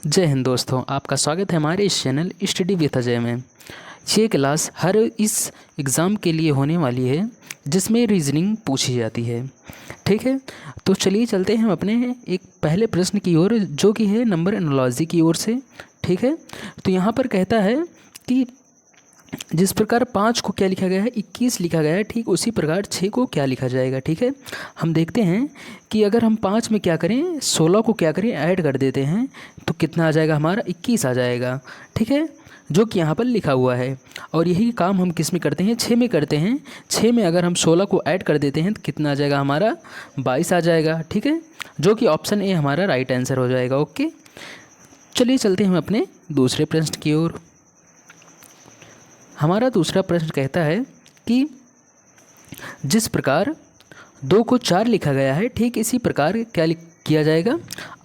जय हिंद दोस्तों, आपका स्वागत है हमारे इस चैनल स्टडी विद अजय में। ये क्लास हर इस एग्ज़ाम के लिए होने वाली है जिसमें रीजनिंग पूछी जाती है। ठीक है, तो चलिए चलते हैं हम अपने एक पहले प्रश्न की ओर जो कि है नंबर एनालॉजी की ओर से। ठीक है, तो यहाँ पर कहता है कि जिस प्रकार 5 को क्या लिखा गया है 21 लिखा गया है, ठीक उसी प्रकार 6 को क्या लिखा जाएगा। ठीक है, हम देखते हैं कि अगर हम 5 में क्या करें 16 को क्या करें ऐड कर देते हैं तो कितना आ जाएगा हमारा 21 आ जाएगा। ठीक है, जो कि यहाँ पर लिखा हुआ है। और यही काम हम किस में करते हैं 6 में करते हैं। 6 में अगर हम 16 को ऐड कर देते हैं तो कितना आ जाएगा हमारा 22 आ जाएगा। ठीक है, जो कि ऑप्शन ए हमारा राइट आंसर हो जाएगा। ओके, चलिए चलते हैं हम अपने दूसरे प्रश्न की ओर। हमारा दूसरा प्रश्न कहता है कि जिस प्रकार 2 को 4 लिखा गया है ठीक इसी प्रकार क्या किया जाएगा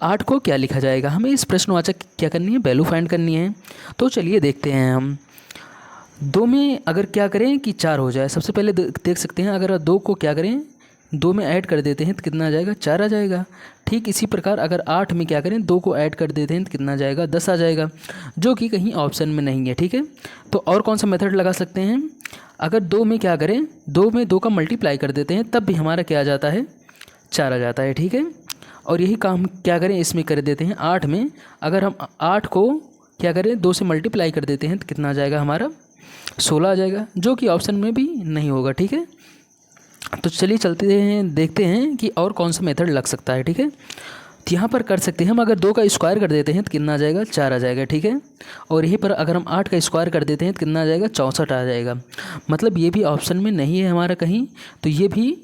8 को क्या लिखा जाएगा। हमें इस प्रश्नवाचक क्या करनी है वैल्यू फाइंड करनी है। तो चलिए देखते हैं हम 2 में अगर क्या करें कि 4 हो जाए। सबसे पहले देख सकते हैं अगर 2 को क्या करें 2 में ऐड कर देते हैं तो कितना आ जाएगा 4 आ जाएगा। ठीक इसी प्रकार अगर 8 में क्या करें 2 को ऐड कर देते हैं तो कितना आ जाएगा 10 आ जाएगा, जो कि कहीं ऑप्शन में नहीं है। ठीक है, तो और कौन सा मेथड लगा सकते हैं। अगर 2 में क्या करें 2 में 2 का मल्टीप्लाई कर देते हैं तब भी हमारा क्या आ जाता है 4 आ जाता है। ठीक है, और यही काम क्या करें इसमें कर देते हैं 8 में। अगर हम 8 को क्या करें 2 से मल्टीप्लाई कर देते हैं तो कितना आ जाएगा हमारा 16 आ जाएगा, जो कि ऑप्शन में भी नहीं होगा। ठीक है, तो चलिए चलते हैं देखते हैं कि और कौन सा मेथड लग सकता है। ठीक है, तो यहाँ पर कर सकते हैं हम अगर 2 का स्क्वायर कर देते हैं तो कितना आ जाएगा 4 आ जाएगा। ठीक है, और यहीं पर अगर हम 8 का स्क्वायर कर देते हैं तो कितना आ जाएगा 64 आ जाएगा। मतलब ये भी ऑप्शन में नहीं है हमारा कहीं, तो ये भी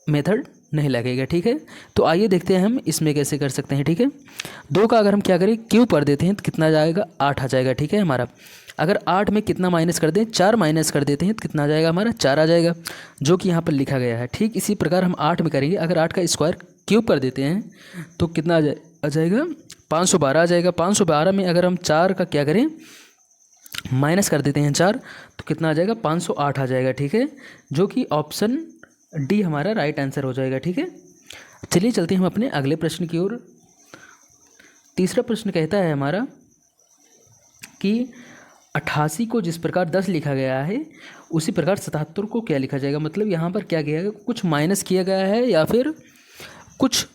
मेथड नहीं लगेगा। ठीक है, तो आइए देखते हैं हम इसमें कैसे कर सकते हैं। ठीक है, 2 का अगर हम क्या करें क्यूब कर देते हैं तो कितना आ जाएगा 8 आ जाएगा। ठीक है, हमारा अगर 8 में कितना माइनस कर दें 4 माइनस कर देते हैं तो कितना आ जाएगा हमारा 4 आ जाएगा, जो कि यहाँ पर लिखा गया है। ठीक इसी प्रकार हम 8 में करेंगे अगर 8 का स्क्वायर क्यूब कर देते हैं तो कितना आ जाएगा 512 आ जाएगा। 512 में अगर हम 4 का क्या करें माइनस कर देते हैं 4 तो कितना आ जाएगा 508 आ जाएगा। ठीक है, जो कि ऑप्शन डी हमारा राइट आंसर हो जाएगा। ठीक है, चलिए चलते हैं हम अपने अगले प्रश्न की ओर। तीसरा प्रश्न कहता है हमारा कि 88 को जिस प्रकार 10 लिखा गया है उसी प्रकार 77 को क्या लिखा जाएगा। मतलब यहाँ पर क्या किया गया कुछ माइनस किया गया है या फिर कुछ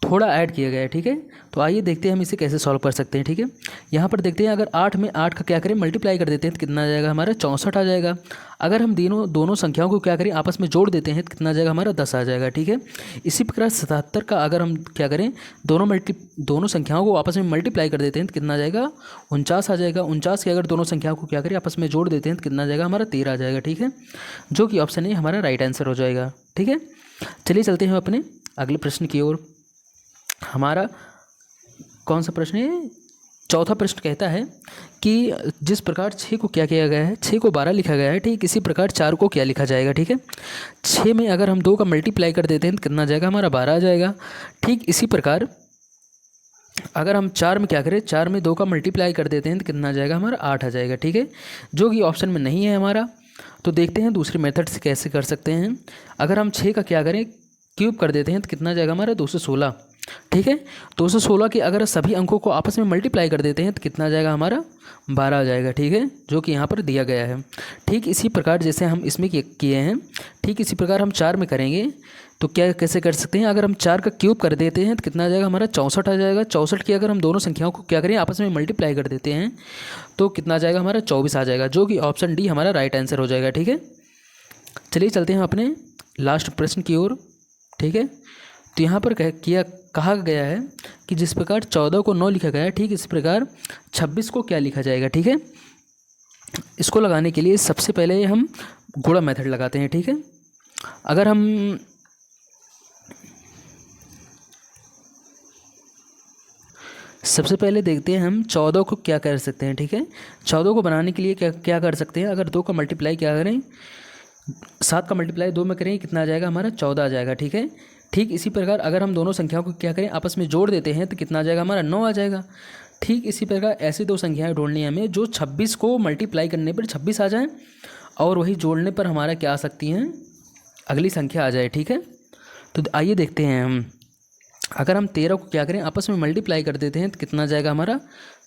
थोड़ा ऐड किया गया है। ठीक है, तो आइए देखते हैं हम इसे कैसे सॉल्व कर सकते हैं। ठीक है, यहाँ पर देखते हैं अगर 8 में 8 का क्या करें मल्टीप्लाई कर देते हैं तो कितना आ जाएगा हमारा 64 आ जाएगा। अगर हम दोनों संख्याओं को क्या करें आपस में जोड़ देते हैं तो कितना आ जाएगा हमारा 10 आ जाएगा। ठीक है, इसी प्रकार 77 का अगर हम क्या करें दोनों संख्याओं को आपस में मल्टीप्लाई कर देते हैं तो कितना आ जाएगा 49 आ जाएगा। 49 के अगर दोनों संख्याओं को क्या करें आपस में जोड़ देते हैं तो कितना आ जाएगा हमारा 13 आ जाएगा। ठीक है, जो कि ऑप्शन ए हमारा राइट आंसर हो जाएगा। ठीक है, चलिए चलते हैं अपने अगले प्रश्न की ओर। हमारा कौन सा प्रश्न है चौथा प्रश्न कहता है कि जिस प्रकार 6 को क्या किया गया है 6 को 12 लिखा गया है ठीक इसी प्रकार 4 को क्या लिखा जाएगा। ठीक है, 6 में अगर हम 2 का मल्टीप्लाई कर देते हैं तो कितना आ जाएगा हमारा 12 आ जाएगा। ठीक इसी प्रकार अगर हम 4 में क्या करें 4 में 2 का मल्टीप्लाई कर देते हैं तो कितना आ जाएगा हमारा 8 आ जाएगा। ठीक है, जो कि ऑप्शन में नहीं है हमारा। तो देखते हैं दूसरे मेथड से कैसे कर सकते हैं। अगर हम 6 का क्या करें क्यूब कर देते हैं तो कितना आ जाएगा हमारा 216। ठीक है, 216 के अगर सभी अंकों को आपस में मल्टीप्लाई कर देते हैं तो कितना आ जाएगा हमारा 12 आ जाएगा। ठीक है, जो कि यहाँ पर दिया गया है। ठीक इसी प्रकार जैसे हम इसमें किए हैं ठीक इसी प्रकार हम 4 में करेंगे तो क्या कैसे कर सकते हैं। अगर हम 4 का क्यूब कर देते हैं तो कितना आ जाएगा हमारा 64 आ जाएगा। 64 की अगर हम दोनों संख्याओं को क्या करें आपस में मल्टीप्लाई कर देते हैं तो कितना आ जाएगा हमारा 24 आ जाएगा, जो कि ऑप्शन डी हमारा राइट आंसर हो जाएगा। ठीक है, चलिए चलते हैं अपने लास्ट प्रश्न की ओर। ठीक है, तो यहाँ पर कहा गया है कि जिस प्रकार 14 को 9 लिखा गया है ठीक इस प्रकार 26 को क्या लिखा जाएगा। ठीक है, इसको लगाने के लिए सबसे पहले हम गुणा मेथड लगाते हैं। ठीक है, अगर हम सबसे पहले देखते हैं हम 14 को क्या कर सकते हैं। ठीक है, 14 को बनाने के लिए क्या कर सकते हैं। अगर 2 का मल्टीप्लाई क्या करें 7 का मल्टीप्लाई 2 में करें कितना आ जाएगा हमारा 14 आ जाएगा। ठीक है, ठीक इसी प्रकार अगर हम दोनों संख्याओं को क्या करें आपस में जोड़ देते हैं तो कितना आ जाएगा हमारा 9 आ जाएगा। ठीक इसी प्रकार ऐसी 2 संख्याएं ढूंढनी है हमें जो 26 को मल्टीप्लाई करने पर 26 आ जाए और वही जोड़ने पर हमारा क्या आ सकती हैं अगली संख्या आ जाए। ठीक है, तो आइए देखते हैं हम अगर हम 13 को क्या करें आपस में मल्टीप्लाई कर देते हैं तो कितना आ जाएगा हमारा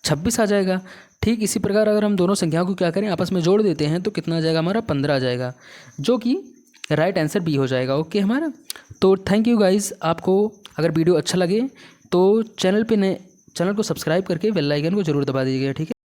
26 आ जाएगा। ठीक इसी प्रकार अगर हम दोनों संख्याओं को क्या करें आपस में जोड़ देते हैं तो कितना आ जाएगा हमारा 15 आ जाएगा, जो कि राइट आंसर बी हो जाएगा। ओके हमारा। तो थैंक यू गाइज़। आपको अगर वीडियो अच्छा लगे तो चैनल को सब्सक्राइब करके बेल आइकन को जरूर दबा दीजिएगा। ठीक है।